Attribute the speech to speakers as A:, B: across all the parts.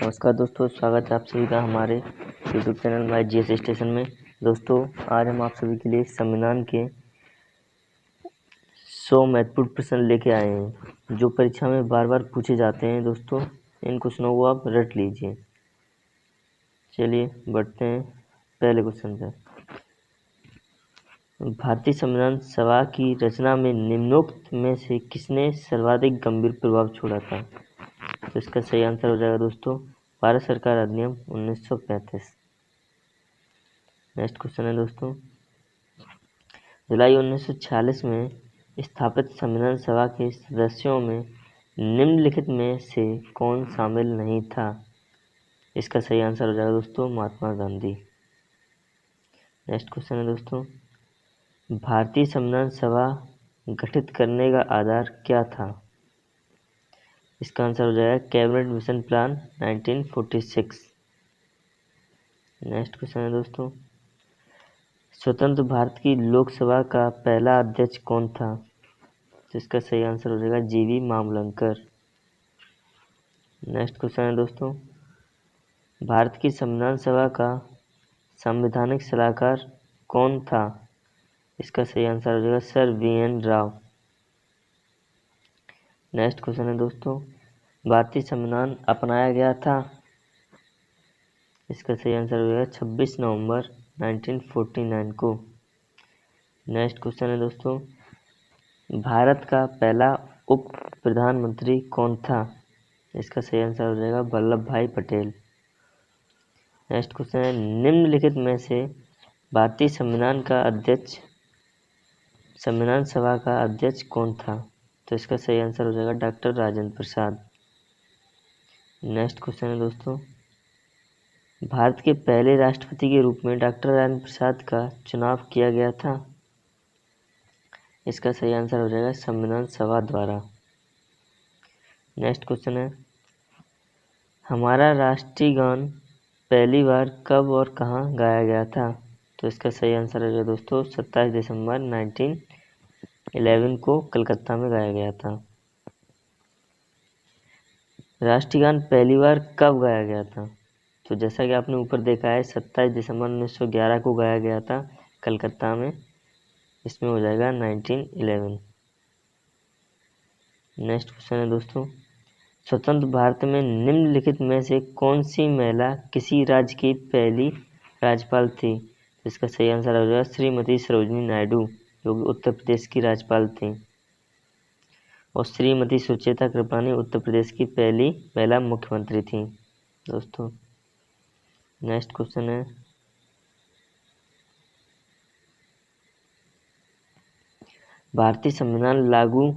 A: नमस्कार दोस्तों, स्वागत है आप सभी का हमारे YouTube channel my GS station में। दोस्तों, आज हम आप सभी के लिए संविधान के 100 महत्वपूर्ण प्रश्न लेके आए हैं जो परीक्षा में बार बार पूछे जाते हैं। दोस्तों, इन क्वेश्चनों को आप रट लीजिए। चलिए बढ़ते हैं पहले क्वेश्चन पर। भारतीय संविधान सभा की रचना में निम्नोक्त में से किसने सर्वाधिक गंभीर प्रभाव छोड़ा था? तो इसका सही आंसर हो जाएगा दोस्तों भारत सरकार अधिनियम 1935। नेक्स्ट क्वेश्चन है दोस्तों, जुलाई 1946 में स्थापित संविधान सभा के सदस्यों में निम्नलिखित में से कौन शामिल नहीं था? इसका सही आंसर हो जाएगा दोस्तों महात्मा गांधी। नेक्स्ट क्वेश्चन है दोस्तों, भारतीय संविधान सभा गठित करने का आधार क्या था? इसका आंसर हो जाएगा cabinet mission plan 1946। Next question है दोस्तों, स्वतंत्र भारत की लोकसभा का पहला अध्यक्ष कौन था? तो इसका सही आंसर हो जाएगा जीवी मामलंकर। नेक्स्ट क्वेश्चन है दोस्तों, भारत की संविधान सभा का संवैधानिक सलाहकार कौन था? इसका सही आंसर हो जाएगा sir VN. Rao. Next question है दोस्तों, भारतीय संविधान अपनाया गया था? इसका सही आंसर हो जाएगा 26 नवंबर 1949 को। नेक्स्ट क्वेश्चन है दोस्तों, भारत का पहला उप प्रधानमंत्री कौन था? इसका सही आंसर हो जाएगा वल्लभ भाई पटेल। नेक्स्ट क्वेश्चन है, निम्नलिखित में से भारतीय संविधान सभा का अध्यक्ष कौन था? तो इसका सही आंसर हो जाएगा डॉक्टर राजेंद्र प्रसाद। नेक्स्ट क्वेश्चन है दोस्तों, भारत के पहले राष्ट्रपति के रूप में डॉक्टर राजेंद्र प्रसाद का चुनाव किया गया था? इसका सही आंसर हो जाएगा संविधान सभा द्वारा। नेक्स्ट क्वेश्चन है, हमारा राष्ट्रीय गान पहली बार कब और कहाँ गाया गया था? तो इसका सही आंसर है दोस्तों 27 दिसंबर 1911 को कलकत्ता में गाया गया था। राष्ट्रीय गान पहली बार कब गाया गया था? तो जैसा कि आपने ऊपर देखा है 27 दिसंबर 1911 को गाया गया था कलकत्ता में। इसमें हो जाएगा 1911। नेक्स्ट क्वेश्चन है दोस्तों, स्वतंत्र भारत में निम्नलिखित में से कौन सी महिला किसी राज्य की पहली राज्यपाल थी? इसका सही आंसर हो जाएगा श्रीमती सरोजिनी नायडू, जो कि उत्तर प्रदेश की राज्यपाल थी। और श्रीमती सुचेता कृपलानी उत्तर प्रदेश की पहली महिला मुख्यमंत्री थी दोस्तों। नेक्स्ट क्वेश्चन है, भारतीय संविधान लागू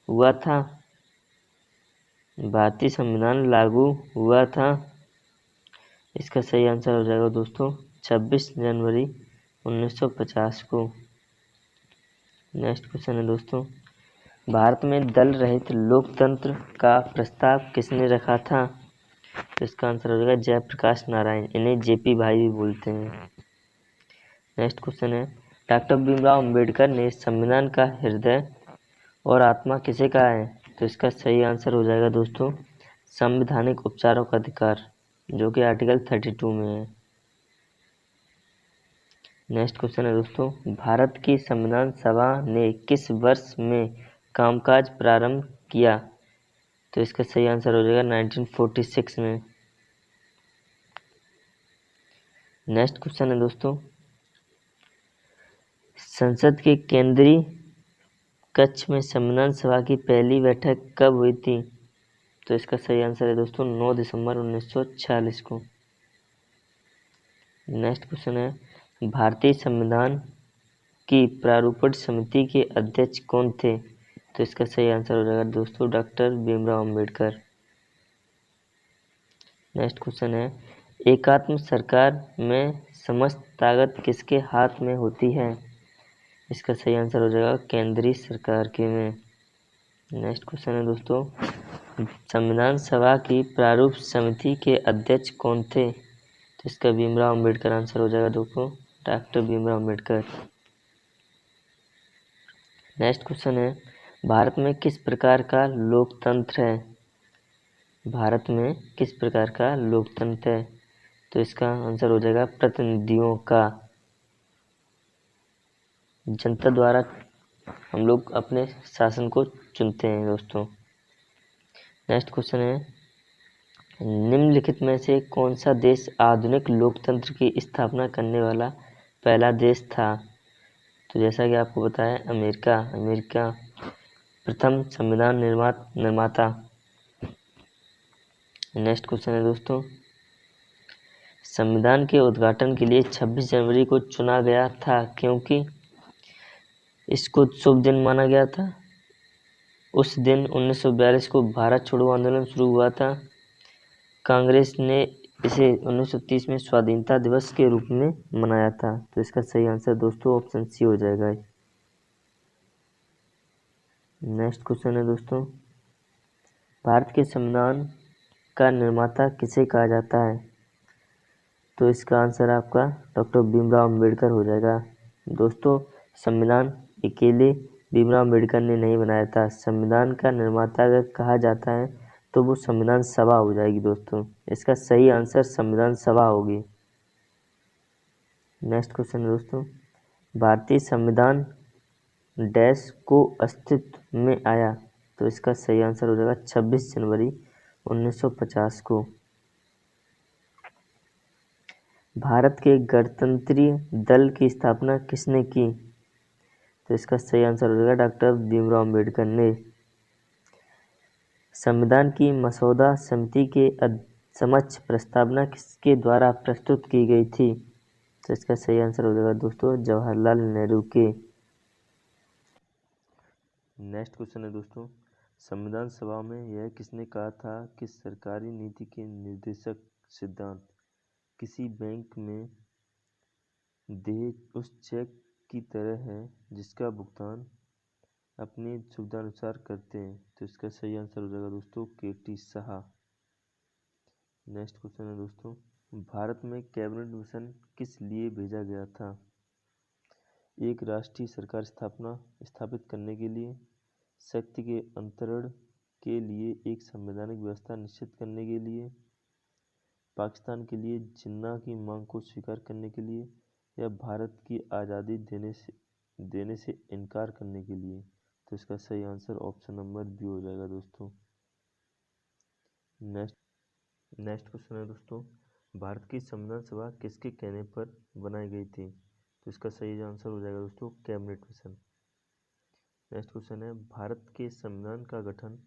A: हुआ था? भारतीय संविधान लागू हुआ था? इसका सही आंसर हो जाएगा दोस्तों 26 जनवरी 1950 को। नेक्स्ट क्वेश्चन है दोस्तों, भारत में दल रहित लोकतंत्र का प्रस्ताव किसने रखा था? तो इसका आंसर हो जाएगा जयप्रकाश नारायण, इन्हें जेपी भाई भी बोलते हैं। नेक्स्ट क्वेश्चन है, डॉक्टर भीमराव अंबेडकर ने संविधान का हृदय और आत्मा किसे कहा है? तो इसका सही आंसर हो जाएगा दोस्तों संवैधानिक उपचारों का अधिकार, जो कि आर्टिकल 32 में है। नेक्स्ट क्वेश्चन है दोस्तों, भारत की संविधान सभा ने किस वर्ष में कामकाज प्रारंभ किया? तो इसका सही आंसर हो जाएगा 1946 में। नेक्स्ट क्वेश्चन है दोस्तों, संसद के केंद्रीय कक्ष में संविधान सभा की पहली बैठक कब हुई थी? तो इसका सही आंसर है दोस्तों 9 दिसंबर 1946 को। नेक्स्ट क्वेश्चन है, भारतीय संविधान की प्रारूपण समिति के अध्यक्ष कौन थे? तो इसका सही आंसर हो जाएगा दोस्तों doctor Bhimrao Ambedkar. Next question है, एकात्म सरकार में समस्त ताकत किसके हाथ में होती है? इसका सही आंसर हो जाएगा केंद्रीय सरकार के में। नेक्स्ट क्वेश्चन है दोस्तों, संविधान सभा की प्रारूप समिति के अध्यक्ष कौन थे? तो इसका भीमराव अंबेडकर आंसर हो जाएगा दोस्तों doctor Bhimrao Ambedkar. Next question है, भारत में किस प्रकार का लोकतंत्र है? भारत में किस प्रकार का लोकतंत्र है? तो इसका आंसर हो जाएगा प्रतिनिधियों का। जनता द्वारा हम लोग अपने शासन को चुनते हैं दोस्तों। नेक्स्ट क्वेश्चन है, निम्नलिखित में से कौन सा देश आधुनिक लोकतंत्र की स्थापना करने वाला पहला देश था? तो जैसा कि आपको बताया, अमेरिका प्रथम संविधान निर्माता। नेक्स्ट क्वेश्चन है दोस्तों, संविधान के उद्घाटन के लिए 26 जनवरी को चुना गया था क्योंकि इसको शुभ दिन माना गया था। उस दिन 1942 को भारत छोड़ो आंदोलन शुरू हुआ था। कांग्रेस ने इसे 1930 में स्वाधीनता दिवस के रूप में मनाया था। तो इसका सही आंसर दोस्तों ऑप्शन सी हो जाएगा। नेक्स्ट क्वेश्चन है दोस्तों, भारत के संविधान का निर्माता किसे कहा जाता है? तो इसका आंसर आपका डॉक्टर भीमराव अम्बेडकर हो जाएगा। दोस्तों, संविधान अकेले भीमराव अम्बेडकर ने नहीं बनाया था। संविधान का निर्माता अगर कहा जाता है तो वो संविधान सभा हो जाएगी दोस्तों। इसका सही आंसर संविधान सभा होगी। नेक्स्ट क्वेश्चन है दोस्तों, भारतीय संविधान डैश को अस्तित्व में आया? तो इसका सही आंसर हो जाएगा 26 जनवरी 1950 को। भारत के गणतंत्रीय दल की स्थापना किसने की? तो इसका सही आंसर हो जाएगा डॉक्टर भीमराव अम्बेडकर ने। संविधान की मसौदा समिति के समक्ष प्रस्तावना किसके द्वारा प्रस्तुत की गई थी? तो इसका सही आंसर हो जाएगा दोस्तों जवाहरलाल नेहरू के। नेक्स्ट क्वेश्चन है दोस्तों, संविधान सभा में यह किसने कहा था कि सरकारी नीति के निर्देशक सिद्धांत किसी बैंक में देय उस चेक की तरह है जिसका भुगतान अपनी सुविधानुसार करते हैं? तो इसका सही आंसर हो जाएगा दोस्तों के.टी. साहा। नेक्स्ट क्वेश्चन है दोस्तों, भारत में कैबिनेट मिशन किस लिए भेजा गया था? एक राष्ट्रीय सरकार स्थापित करने के लिए, शक्ति के अंतरण के लिए, एक संवैधानिक व्यवस्था निश्चित करने के लिए, पाकिस्तान के लिए जिन्ना की मांग को स्वीकार करने के लिए, या भारत की आज़ादी देने से इनकार करने के लिए? तो इसका सही आंसर ऑप्शन नंबर बी हो जाएगा दोस्तों। नेक्स्ट क्वेश्चन है दोस्तों, भारत की संविधान सभा किसके कहने पर बनाई गई थी? तो इसका सही आंसर हो जाएगा दोस्तों कैबिनेट मिशन। नेक्स्ट क्वेश्चन है, भारत के संविधान का गठन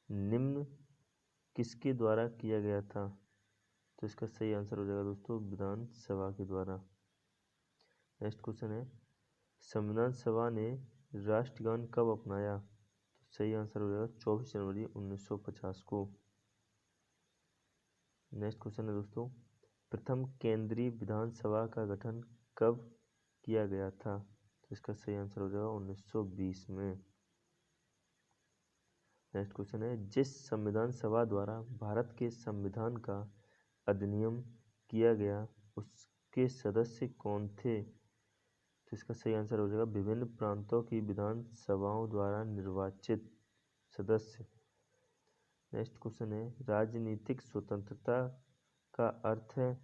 A: निम्न किसके द्वारा किया गया था? तो इसका सही आंसर हो जाएगा दोस्तों विधानसभा के द्वारा। नेक्स्ट क्वेश्चन है, संविधान सभा ने राष्ट्रगान कब अपनाया? तो सही आंसर हो जाएगा 24 जनवरी 1950 को। नेक्स्ट क्वेश्चन है दोस्तों, प्रथम केंद्रीय विधानसभा का गठन कब किया गया था? तो इसका सही आंसर हो जाएगा 1920 में। नेक्स्ट क्वेश्चन है, जिस संविधान सभा द्वारा भारत के संविधान का अधिनियम किया गया उसके सदस्य कौन थे? तो इसका सही आंसर हो जाएगा विभिन्न प्रांतों की विधान सभाओं द्वारा निर्वाचित सदस्य। नेक्स्ट क्वेश्चन है, राजनीतिक स्वतंत्रता का अर्थ है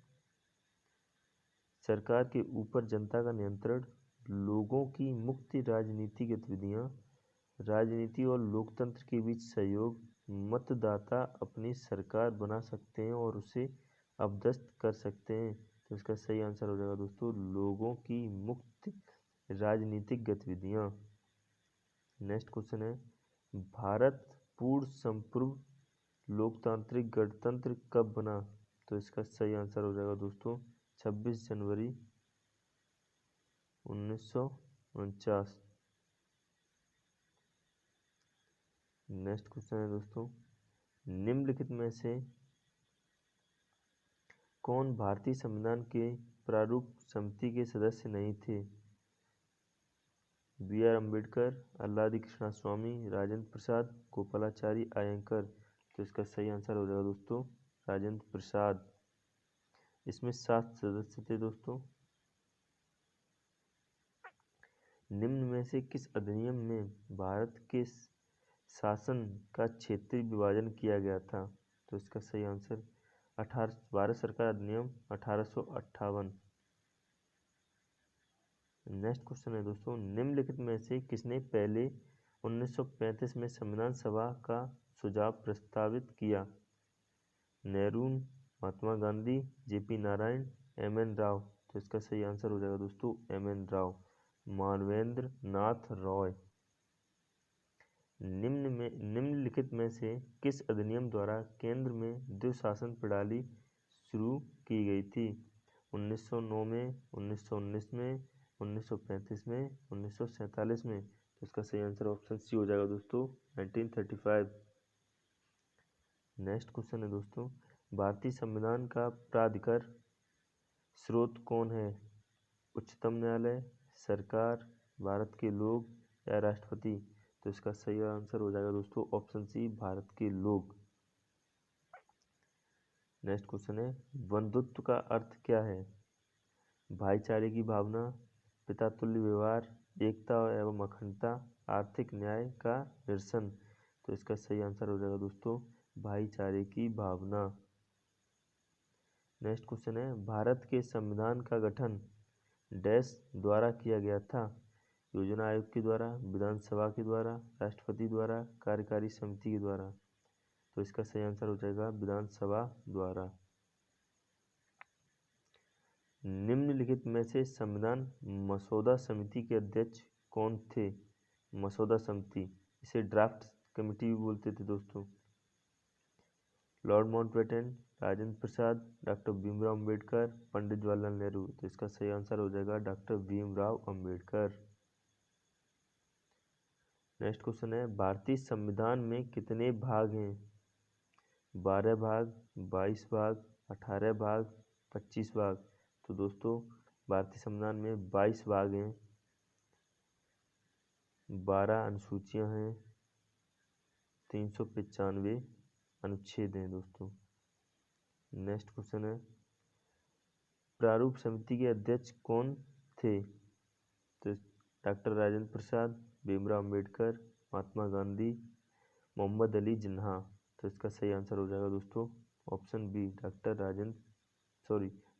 A: सरकार के ऊपर जनता का नियंत्रण, लोगों की मुक्त राजनीतिक गतिविधियां, राजनीति और लोकतंत्र के बीच सहयोग, मतदाता अपनी सरकार बना सकते हैं और उसे अपदस्थ कर सकते हैं। तो इसका सही आंसर हो जाएगा दोस्तों लोगों की मुक्त राजनीतिक गतिविधियां। नेक्स्ट क्वेश्चन है, भारत पूर्ण संप्रभु लोकतांत्रिक गणतंत्र कब बना? तो इसका सही आंसर हो जाएगा दोस्तों 26 जनवरी 1949। नेक्स्ट क्वेश्चन है दोस्तों, निम्नलिखित में से कौन भारतीय संविधान के प्रारूप समिति के सदस्य नहीं थे? बी.आर. अम्बेडकर, अल्लादी कृष्णस्वामी, राजेंद्र प्रसाद, गोपालाचारी अयंगर। तो इसका सही आंसर हो जाएगा दोस्तों राजेंद्र प्रसाद। इसमें 7 सदस्य थे दोस्तों। निम्न में से किस अधिनियम में भारत के शासन का क्षेत्रीय विभाजन किया गया था? तो इसका सही आंसर भारत सरकार अधिनियम 1858। नेक्स्ट क्वेश्चन है दोस्तों, निम्नलिखित में से किसने पहले 1935 में संविधान सभा का सुझाव प्रस्तावित किया? Nehru, Mahatma Gandhi, JP Narayan, M.N.. राव। तो इसका सही आंसर हो जाएगा दोस्तों एम.एन. राव, मानवेंद्र नाथ रॉय। निम्नलिखित में से किस अधिनियम द्वारा केंद्र में द्विशासन प्रणाली शुरू की गई थी? 1909 में, 1919 में, 1935 में, 1947 में। तो इसका सही आंसर ऑप्शन सी हो जाएगा दोस्तों 1935। नेक्स्ट क्वेश्चन है दोस्तों, भारतीय संविधान का प्राधिकार स्रोत कौन है? उच्चतम न्यायालय, सरकार, भारत के लोग या राष्ट्रपति? तो इसका सही आंसर हो जाएगा दोस्तों ऑप्शन सी, भारत के लोग। नेक्स्ट क्वेश्चन है, बंधुत्व का अर्थ क्या है? भाईचारे की भावना, पितातुल्य व्यवहार, एकता एवं अखंडता, आर्थिक न्याय का निरसन। तो इसका सही आंसर हो जाएगा दोस्तों भाईचारे की भावना। नेक्स्ट क्वेश्चन है, भारत के संविधान का गठन डैश द्वारा किया गया था? योजना आयोग के द्वारा, विधानसभा के द्वारा, राष्ट्रपति द्वारा, कार्यकारी समिति के द्वारा? तो इसका सही आंसर हो जाएगा विधानसभा द्वारा। निम्नलिखित में से संविधान मसौदा समिति के अध्यक्ष कौन थे? मसौदा समिति, इसे ड्राफ्ट कमेटी भी बोलते थे दोस्तों। Lord Mountbatten, Rajendra Prasad, doctor Bhimrao Ambedkar, Pandit Jawaharlal Nehru. तो इसका सही आंसर हो जाएगा doctor Bhimrao Ambedkar. Next question है, भारतीय संविधान में कितने भाग हैं? 12 भाग, 22 भाग, 18 भाग, 25 भाग? तो दोस्तों भारतीय संविधान में 22 भाग हैं, 12 अनुसूचियां हैं, 395 अनुच्छेद हैं दोस्तों। नेक्स्ट क्वेश्चन है, प्रारूप समिति के अध्यक्ष कौन थे? तो डॉक्टर राजेंद्र प्रसाद, भीमराव अम्बेडकर, महात्मा गांधी, मोहम्मद अली जिन्ना। तो इसका सही आंसर हो जाएगा दोस्तों option B,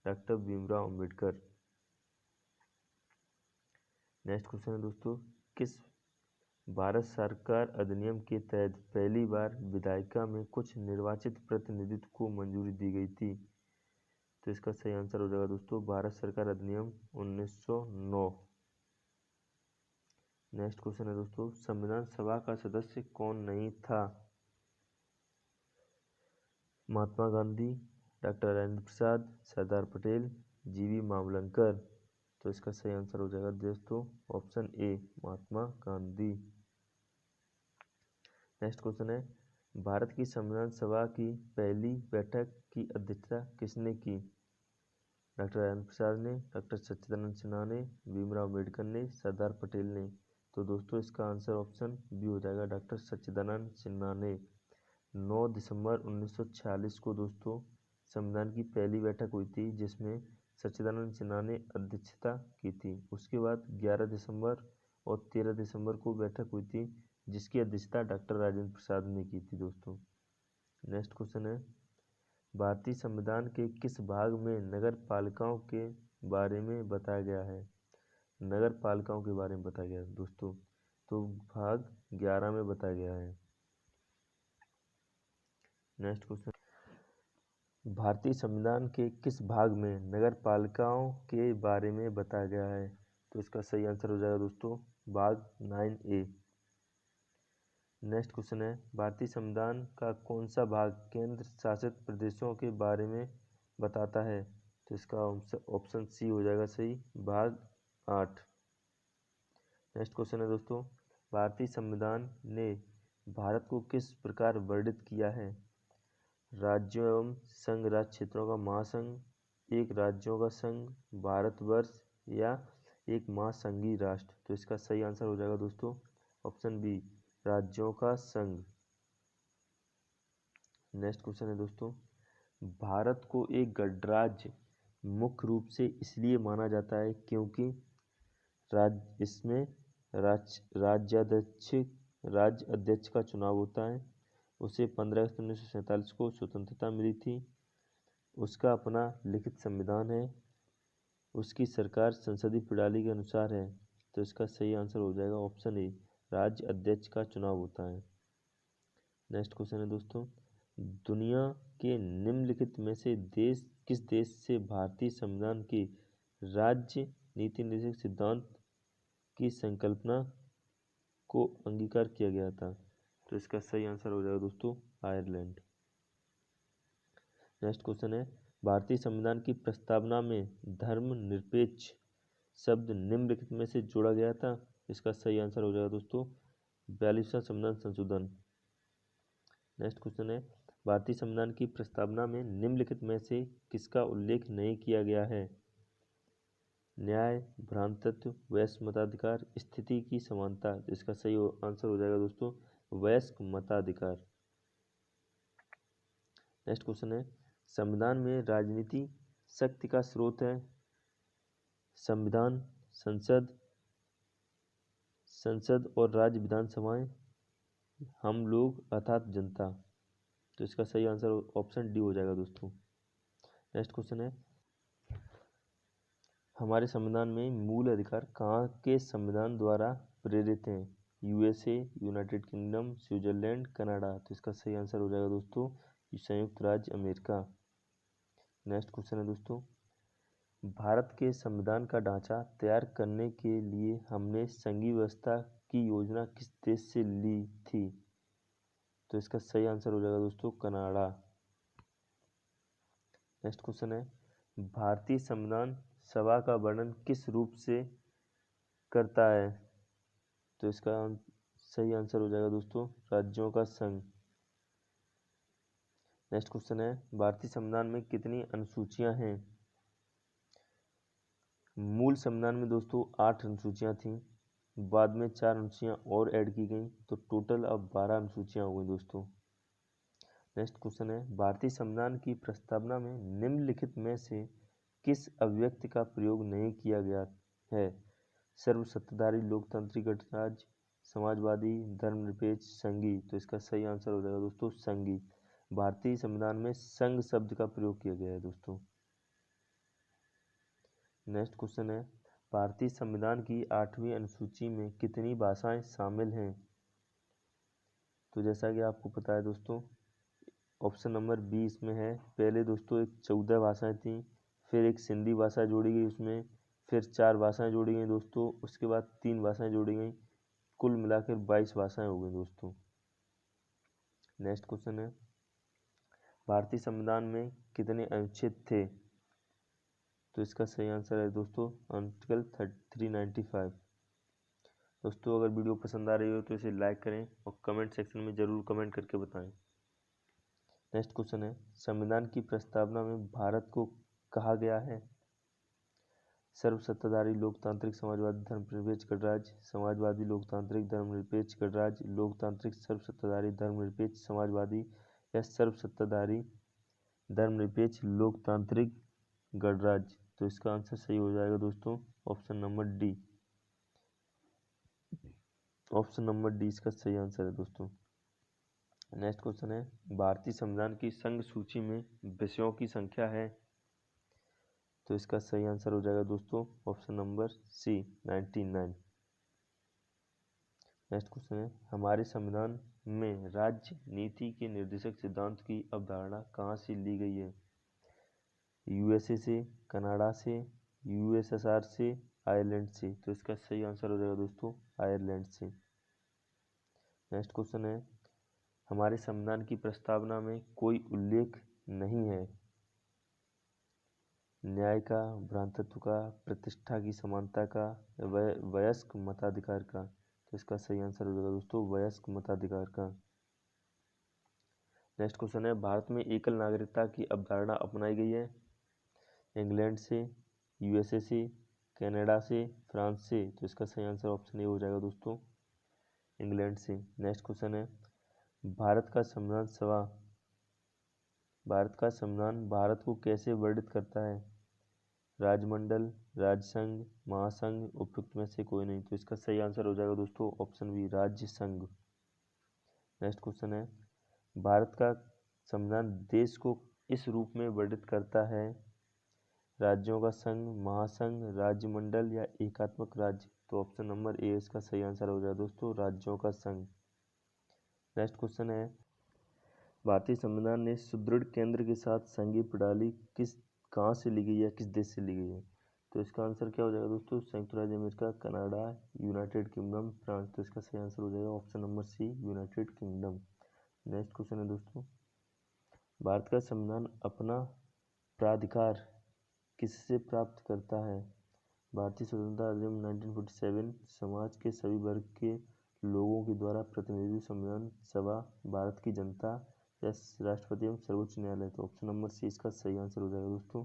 A: doctor Bhimrao Ambedkar. Next question है दोस्तों, किस भारत सरकार अधिनियम के तहत पहली बार विधायिका में कुछ निर्वाचित प्रतिनिधित्व को मंजूरी दी गई थी? तो इसका सही आंसर हो जाएगा दोस्तों भारत सरकार अधिनियम 1909। नेक्स्ट क्वेश्चन है दोस्तों, संविधान सभा का सदस्य कौन नहीं था? महात्मा गांधी, डॉक्टर राजेंद्र प्रसाद, सरदार पटेल, जीवी मावलंकर। तो इसका सही आंसर हो जाएगा दोस्तों option A, Mahatma Gandhi. Next question है, भारत की संविधान सभा की पहली बैठक की अध्यक्षता किसने की? डॉक्टर राजेंद्र प्रसाद ने, डॉक्टर सच्चिदानंद सिन्हा ने, भीमराव अम्बेडकर ने, सरदार पटेल ने? तो दोस्तों इसका आंसर ऑप्शन बी हो जाएगा, डॉक्टर सच्चिदानंद सिन्हा ने। 9 दिसंबर 1946 को दोस्तों संविधान की पहली बैठक हुई थी, जिसमें सच्चिदानंद सिन्हा ने अध्यक्षता की थी। उसके बाद 11 दिसंबर और 13 दिसंबर को बैठक हुई थी, जिसकी अध्यक्षता डॉक्टर राजेंद्र प्रसाद ने की थी दोस्तों। नेक्स्ट क्वेश्चन है, भारतीय संविधान के किस भाग में नगर पालिकाओं के बारे में बताया गया है? नगर पालिकाओं के बारे में बताया गया है दोस्तों, तो भाग 11 में बताया गया है। नेक्स्ट क्वेश्चन, भारतीय संविधान के किस भाग में नगर पालिकाओं के बारे में बताया गया है? तो इसका सही आंसर हो जाएगा दोस्तों भाग 9A। नेक्स्ट क्वेश्चन है, भारतीय संविधान का कौन सा भाग केंद्र शासित प्रदेशों के बारे में बताता है? तो इसका ऑप्शन सी हो जाएगा सही, भाग 8। नेक्स्ट क्वेश्चन है दोस्तों, भारतीय संविधान ने भारत को किस प्रकार वर्णित किया है? राज्यों एवं संघ राज्य क्षेत्रों का महासंघ, एक राज्यों का संघ, भारतवर्ष या एक महासंघीय राष्ट्र? तो इसका सही आंसर हो जाएगा दोस्तों ऑप्शन बी, राज्यों का संघ। नेक्स्ट क्वेश्चन है दोस्तों, भारत को एक गणराज्य मुख्य रूप से इसलिए माना जाता है क्योंकि इसमें राज्याध्यक्ष
B: राज्य अध्यक्ष का चुनाव होता है। उसे 15 अगस्त 1947 को स्वतंत्रता मिली थी। उसका अपना लिखित संविधान है। उसकी सरकार संसदीय प्रणाली के अनुसार है। तो इसका सही आंसर हो जाएगा ऑप्शन ए, राज्य अध्यक्ष का चुनाव होता है। नेक्स्ट क्वेश्चन है दोस्तों, दुनिया के निम्नलिखित में से किस देश से भारतीय संविधान के राज्य नीति निर्देशक सिद्धांत की संकल्पना को अंगीकार किया गया था? तो इसका सही आंसर हो जाएगा दोस्तों आयरलैंड। नेक्स्ट क्वेश्चन है, भारतीय संविधान की प्रस्तावना में धर्मनिरपेक्ष शब्द निम्नलिखित में से जोड़ा गया था? इसका सही आंसर हो जाएगा दोस्तों 42वां संविधान संशोधन। नेक्स्ट क्वेश्चन है, भारतीय संविधान की प्रस्तावना में निम्नलिखित में से किसका उल्लेख नहीं किया गया है? न्याय, भ्रातृत्व, वयस्क मताधिकार, स्थिति की समानता। इसका सही आंसर हो जाएगा दोस्तों वयस्क मताधिकार। नेक्स्ट क्वेश्चन है, संविधान में राजनीति शक्ति का स्रोत है? संविधान, संसद और राज्य विधानसभाएं, हम लोग अर्थात जनता। तो इसका सही आंसर ऑप्शन डी हो जाएगा दोस्तों। नेक्स्ट क्वेश्चन है, हमारे संविधान में मूल अधिकार कहाँ के संविधान द्वारा प्रेरित हैं? USA, United kingdom, Switzerland, Canada. तो इसका सही आंसर हो जाएगा दोस्तों संयुक्त राज्य अमेरिका। नेक्स्ट क्वेश्चन है दोस्तों, भारत के संविधान का ढांचा तैयार करने के लिए हमने संघीय व्यवस्था की योजना किस देश से ली थी? तो इसका सही आंसर हो जाएगा दोस्तों कनाडा। नेक्स्ट क्वेश्चन है, भारतीय संविधान सभा का वर्णन किस रूप से करता है? तो इसका सही आंसर हो जाएगा दोस्तों राज्यों का संघ। नेक्स्ट क्वेश्चन है, भारतीय संविधान में कितनी अनुसूचियां हैं? मूल संविधान में दोस्तों 8 अनुसूचियां थीं, बाद में 4 अनुसूचियां और ऐड की गई, तो टोटल अब 12 अनुसूचियां हो गई दोस्तों। नेक्स्ट क्वेश्चन है, भारतीय संविधान की प्रस्तावना में निम्नलिखित में से किस अभिव्यक्ति का प्रयोग नहीं किया गया है? सर्वसत्ताधारी, लोकतांत्रिक गणराज्य, समाजवादी, धर्मनिरपेक्ष, संघी। तो इसका सही आंसर हो जाएगा दोस्तों संघी। भारतीय संविधान में संघ शब्द का प्रयोग किया गया है दोस्तों। नेक्स्ट क्वेश्चन है, भारतीय संविधान की 8वीं अनुसूची में कितनी भाषाएं शामिल हैं? तो जैसा कि आपको पता है दोस्तों ऑप्शन नंबर बी इसमें है। पहले दोस्तों एक 14 भाषाएं थी, फिर एक सिंधी भाषा जोड़ी गई उसमें, फिर 4 भाषाएं जोड़ी गई दोस्तों, उसके बाद 3 भाषाएं जोड़ी गई, कुल मिलाकर 22 भाषाएं हो गई दोस्तों। नेक्स्ट क्वेश्चन है, भारतीय संविधान में कितने अनुच्छेद थे? तो इसका सही आंसर है दोस्तों आर्टिकल 395। दोस्तों अगर वीडियो पसंद आ रही हो तो इसे लाइक करें और कमेंट सेक्शन में ज़रूर कमेंट करके बताएं। नेक्स्ट क्वेश्चन है, संविधान की प्रस्तावना में भारत को कहा गया है? सर्वसत्ताधारी, लोकतांत्रिक, समाजवादी, धर्मनिरपेक्ष गणराज्य, समाजवादी, लोकतांत्रिक, धर्मनिरपेक्ष गणराज्य, लोकतांत्रिक, सर्वसत्ताधारी, धर्मनिरपेक्ष समाजवादी, या सर्वसत्ताधारी, धर्मनिरपेक्ष लोकतांत्रिक गणराज्य। तो इसका आंसर सही हो जाएगा दोस्तों option number D. Option number D इसका सही आंसर है दोस्तों। नेक्स्ट क्वेश्चन है, भारतीय संविधान की संघ सूची में विषयों की संख्या है? तो इसका सही आंसर हो जाएगा दोस्तों option number C 99। Next question है, हमारे संविधान में राज्य नीति के निर्देशक सिद्धांत की अवधारणा कहाँ से ली गई है? यूएसए से, कनाडा से, यूएसएसआर से, आयरलैंड से। तो इसका सही आंसर हो जाएगा दोस्तों आयरलैंड से। नेक्स्ट क्वेश्चन है, हमारे संविधान की प्रस्तावना में कोई उल्लेख नहीं है न्याय का, भ्रातृत्व का, प्रतिष्ठा की समानता का, वयस्क मताधिकार का। तो इसका सही आंसर हो जाएगा दोस्तों वयस्क मताधिकार का। नेक्स्ट क्वेश्चन है, भारत में एकल नागरिकता की अवधारणा अपनाई गई है? इंग्लैंड से, यूएसए से, कनाडा से, फ्रांस से। तो इसका सही आंसर ऑप्शन ए हो जाएगा दोस्तों इंग्लैंड से। नेक्स्ट क्वेश्चन है, भारत का संविधान भारत को कैसे वर्णित करता है? राजमंडल, राजसंघ, महासंघ, उपयुक्त में से कोई नहीं। तो इसका सही आंसर हो जाएगा दोस्तों ऑप्शन बी राज्य संघ। नेक्स्ट क्वेश्चन है, भारत का संविधान देश को इस रूप में वर्णित करता है, राज्यों का संघ, महासंघ, राज्यमंडल या एकात्मक राज्य। तो ऑप्शन नंबर ए इसका सही आंसर हो जाएगा दोस्तों, राज्यों का संघ। नेक्स्ट क्वेश्चन है, भारतीय संविधान ने सुदृढ़ केंद्र के साथ संघीय प्रणाली कहाँ से ली गई है, किस देश से ली गई है। तो इसका आंसर क्या हो जाएगा दोस्तों, संयुक्त राज्य America, Canada, United Kingdom, France. तो इसका सही आंसर हो जाएगा option number C, United Kingdom. Next question है दोस्तों, भारत का संविधान अपना प्राधिकार किससे प्राप्त करता है। भारतीय स्वतंत्रता अधिनियम 1947, समाज के सभी वर्ग के लोगों के द्वारा प्रतिनिधि संविधान सभा, भारत की जनता या राष्ट्रपति एवं सर्वोच्च न्यायालय। तो ऑप्शन नंबर सी इसका सही आंसर हो जाएगा दोस्तों।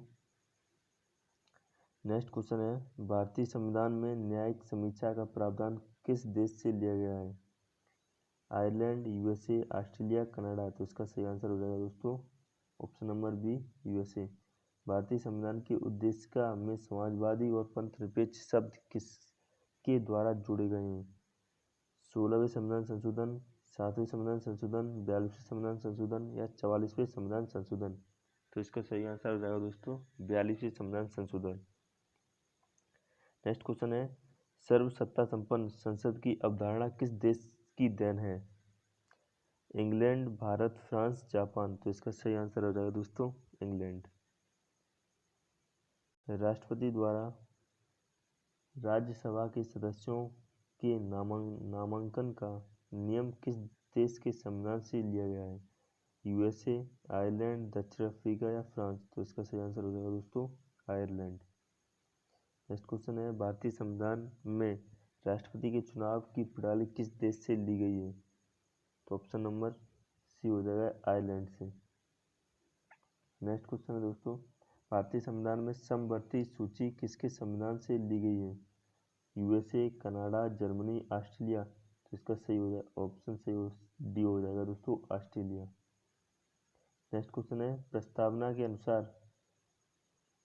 B: नेक्स्ट क्वेश्चन है, भारतीय संविधान में न्यायिक समीक्षा का प्रावधान किस देश से लिया गया है। Ireland, USA, Australia, Canada. तो इसका सही आंसर हो जाएगा दोस्तों ऑप्शन नंबर बी, यूएसए। भारतीय संविधान के उद्देशिका में समाजवादी और पंथनिरपेक्ष शब्द किसके द्वारा जोड़े गए हैं। 16वें संविधान संशोधन, 7वें संविधान संशोधन, 42वें संविधान संशोधन या 44वें संविधान संशोधन। तो इसका सही आंसर हो जाएगा दोस्तों 42वें संविधान संशोधन। नेक्स्ट क्वेश्चन है, सर्वसत्ता संपन्न संसद की अवधारणा किस देश की देन है। England, Bharat, France, Japan. तो इसका सही आंसर हो जाएगा दोस्तों इंग्लैंड। राष्ट्रपति द्वारा राज्यसभा के सदस्यों के नामांकन का नियम किस देश के संविधान से लिया गया है। यूएसए, आयरलैंड, दक्षिण अफ्रीका या फ्रांस। तो इसका सही आंसर हो जाएगा दोस्तों आयरलैंड। नेक्स्ट क्वेश्चन है, भारतीय संविधान में राष्ट्रपति के चुनाव की प्रणाली किस देश से ली गई है। तो ऑप्शन नंबर सी हो जाएगा आयरलैंड से। नेक्स्ट क्वेश्चन है दोस्तों, भारतीय संविधान में समवर्ती सूची किसके संविधान से ली गई है। USA, Canada, Germany, Australia. तो इसका सही हो जाएगा ऑप्शन सही डी हो जाएगा दोस्तों ऑस्ट्रेलिया। नेक्स्ट क्वेश्चन है, प्रस्तावना के अनुसार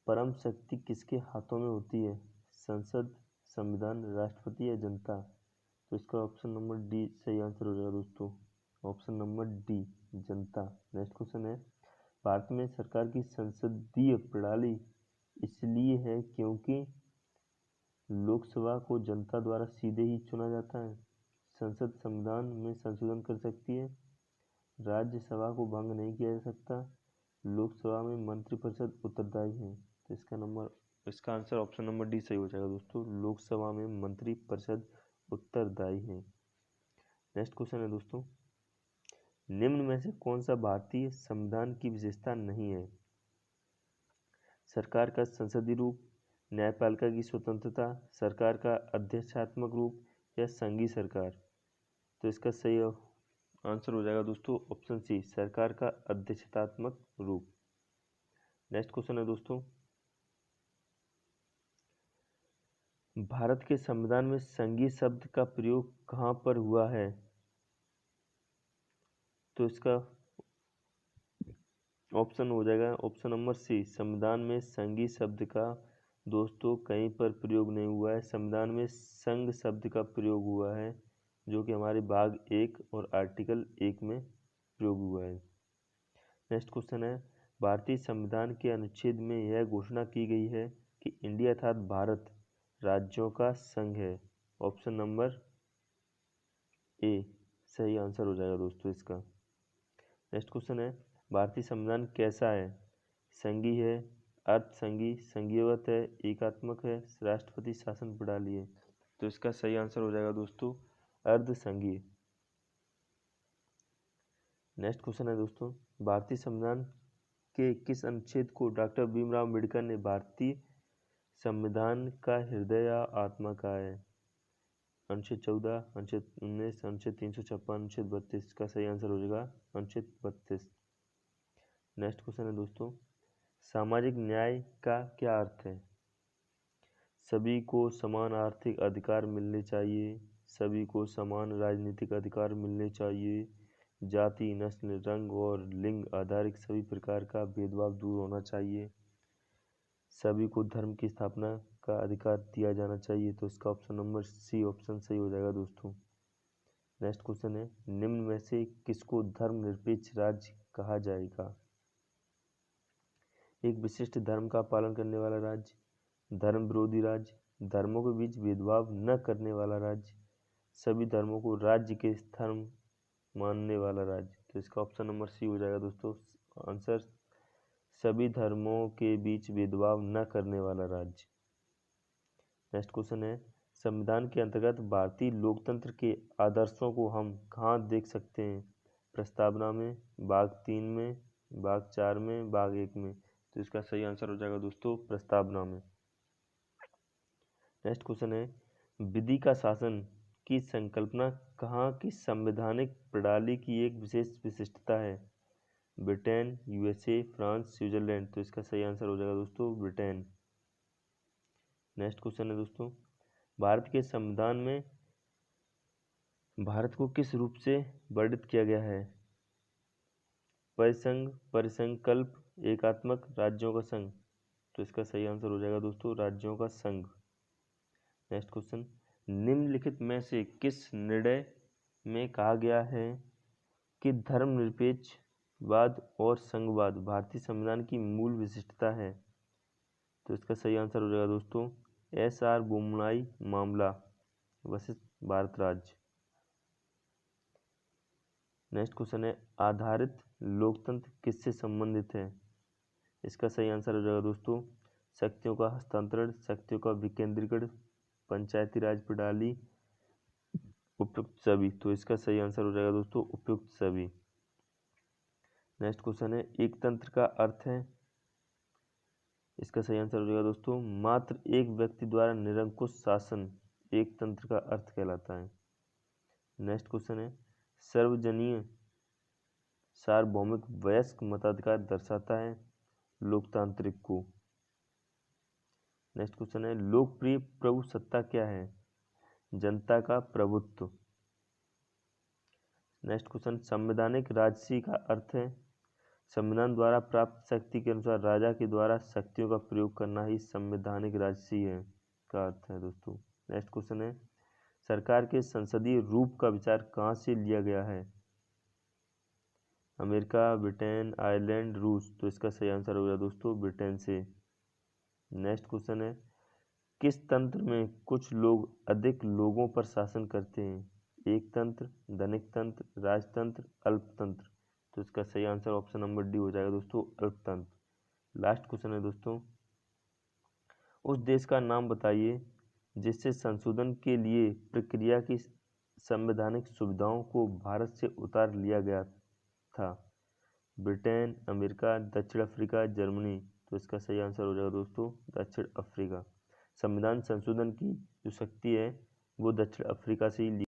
B: परम शक्ति किसके हाथों में होती है। संसद, संविधान, राष्ट्रपति या जनता। तो इसका ऑप्शन नंबर डी सही आंसर हो जाएगा दोस्तों ऑप्शन नंबर डी, जनता। नेक्स्ट क्वेश्चन है, भारत में सरकार की संसदीय प्रणाली इसलिए है क्योंकि लोकसभा को जनता द्वारा सीधे ही चुना जाता है। संसद संविधान में संशोधन कर सकती है, राज्यसभा को भंग नहीं किया जा सकता, लोकसभा में मंत्रिपरिषद उत्तरदायी है। तो इसका आंसर ऑप्शन नंबर डी सही हो जाएगा दोस्तों, लोकसभा में मंत्रिपरिषद उत्तरदायी है। नेक्स्ट क्वेश्चन है दोस्तों, निम्न में से कौन सा भारतीय संविधान की विशेषता नहीं है। सरकार का संसदीय रूप, न्यायपालिका की स्वतंत्रता, सरकार का अध्यक्षात्मक रूप या संघीय सरकार। तो इसका सही आंसर हो जाएगा दोस्तों ऑप्शन सी, सरकार का अध्यक्षतात्मक रूप। नेक्स्ट क्वेश्चन है दोस्तों, भारत के संविधान में संघीय शब्द का प्रयोग कहाँ पर हुआ है। तो इसका ऑप्शन हो जाएगा ऑप्शन नंबर सी, संविधान में संघीय शब्द का दोस्तों कहीं पर प्रयोग नहीं हुआ है। संविधान में संघ शब्द का प्रयोग हुआ है, जो कि हमारे भाग 1 और आर्टिकल 1 में प्रयोग हुआ है। नेक्स्ट क्वेश्चन है, भारतीय संविधान के अनुच्छेद में यह घोषणा की गई है कि इंडिया अर्थात भारत राज्यों का संघ है। ऑप्शन नंबर ए सही आंसर हो जाएगा दोस्तों इसका। नेक्स्ट क्वेश्चन है, भारतीय संविधान कैसा है। संघीय है, अर्ध संघीय, संघीयवत है, एकात्मक है, राष्ट्रपति शासन प्रणाली है। तो इसका सही आंसर हो जाएगा दोस्तों अर्ध संघीय। नेक्स्ट क्वेश्चन है दोस्तों, भारतीय संविधान के किस अनुच्छेद को डॉक्टर भीमराव अम्बेडकर ने भारतीय संविधान का हृदय या आत्मा कहा है। अनुच्छेद 14, अनुच्छेद 19, अनुच्छेद 356, अनुच्छेद 32। का सही आंसर हो जाएगा अनुच्छेद 32। नेक्स्ट क्वेश्चन है दोस्तों, सामाजिक न्याय का क्या अर्थ है। सभी को समान आर्थिक अधिकार मिलने चाहिए, सभी को समान राजनीतिक अधिकार मिलने चाहिए, जाति, नस्ल, रंग और लिंग आधारित सभी प्रकार का भेदभाव दूर होना चाहिए, सभी को धर्म की स्थापना का अधिकार दिया जाना चाहिए। तो इसका ऑप्शन नंबर सी ऑप्शन सही हो जाएगा दोस्तों। नेक्स्ट क्वेश्चन है, निम्न में से किसको धर्मनिरपेक्ष राज्य कहा जाएगा? एक विशिष्ट धर्म का पालन करने वाला राज्य, धर्म विरोधी राज्य, धर्मों के बीच भेदभाव न करने वाला राज्य, सभी धर्मों को राज्य के धर्म मानने वाला राज्य। तो इसका ऑप्शन नंबर सी हो जाएगा दोस्तों आंसर, सभी धर्मों के बीच भेदभाव न करने वाला राज्य। नेक्स्ट क्वेश्चन है, संविधान के अंतर्गत भारतीय लोकतंत्र के आदर्शों को हम कहाँ देख सकते हैं? प्रस्तावना में, भाग 3 में, भाग 4 में, भाग 1 में। तो इसका सही आंसर हो जाएगा दोस्तों प्रस्तावना में। नेक्स्ट क्वेश्चन है, विधि का शासन की संकल्पना कहाँ की संवैधानिक प्रणाली की एक विशेष विशिष्टता है? Britain, USA, France, Switzerland. तो इसका सही आंसर हो जाएगा दोस्तों ब्रिटेन। नेक्स्ट क्वेश्चन है दोस्तों, भारत के संविधान में भारत को किस रूप से वर्णित किया गया है? परिसंघ, परिसंकल्प, एकात्मक, राज्यों का संघ। तो इसका सही आंसर हो जाएगा दोस्तों राज्यों का संघ। नेक्स्ट क्वेश्चन, निम्नलिखित में से किस निर्णय में कहा गया है कि धर्मनिरपेक्षवाद और संघवाद भारतीय संविधान की मूल विशिष्टता है? तो इसका सही आंसर हो जाएगा दोस्तों SR बोमनाई मामला वर्सेस भारत राज्य। नेक्स्ट क्वेश्चन है, आधारित लोकतंत्र किससे संबंधित है? इसका सही आंसर हो जाएगा दोस्तों शक्तियों का हस्तांतरण, शक्तियों का विकेंद्रीकरण, पंचायती राज प्रणाली, उपयुक्त सभी। तो इसका सही आंसर हो जाएगा दोस्तों उपयुक्त सभी। नेक्स्ट क्वेश्चन है, एक तंत्र का अर्थ है? इसका सही आंसर हो जाएगा दोस्तों मात्र एक व्यक्ति द्वारा निरंकुश शासन एक तंत्र का अर्थ कहलाता है। नेक्स्ट क्वेश्चन है, सर्वजनीय सार्वभौमिक वयस्क मताधिकार दर्शाता है लोकतांत्रिक को। नेक्स्ट क्वेश्चन है, लोकप्रिय प्रभुसत्ता क्या है? जनता का प्रभुत्व। नेक्स्ट क्वेश्चन, संवैधानिक राजसी का अर्थ है? संविधान द्वारा प्राप्त शक्ति के अनुसार राजा के द्वारा शक्तियों का प्रयोग करना ही संवैधानिक राजसी है का अर्थ है दोस्तों। नेक्स्ट क्वेश्चन है, सरकार के संसदीय रूप का विचार कहाँ से लिया गया है? अमेरिका, ब्रिटेन, आयरलैंड, रूस। तो इसका सही आंसर हो गया दोस्तों ब्रिटेन से। नेक्स्ट क्वेश्चन है, किस तंत्र में कुछ लोग अधिक लोगों पर शासन करते हैं? एक तंत्र, धनिक तंत्र, राजतंत्र, अल्पतंत्र। तो इसका सही आंसर ऑप्शन नंबर डी हो जाएगा दोस्तों अल्पतंत्र। लास्ट क्वेश्चन है दोस्तों, उस देश का नाम बताइए जिससे संशोधन के लिए प्रक्रिया की संवैधानिक सुविधाओं को भारत से उतार लिया गया था। ब्रिटेन, अमेरिका, दक्षिण अफ्रीका, जर्मनी। तो इसका सही आंसर हो जाएगा दोस्तों दक्षिण अफ्रीका। संविधान संशोधन की जो शक्ति है वो दक्षिण अफ्रीका से ही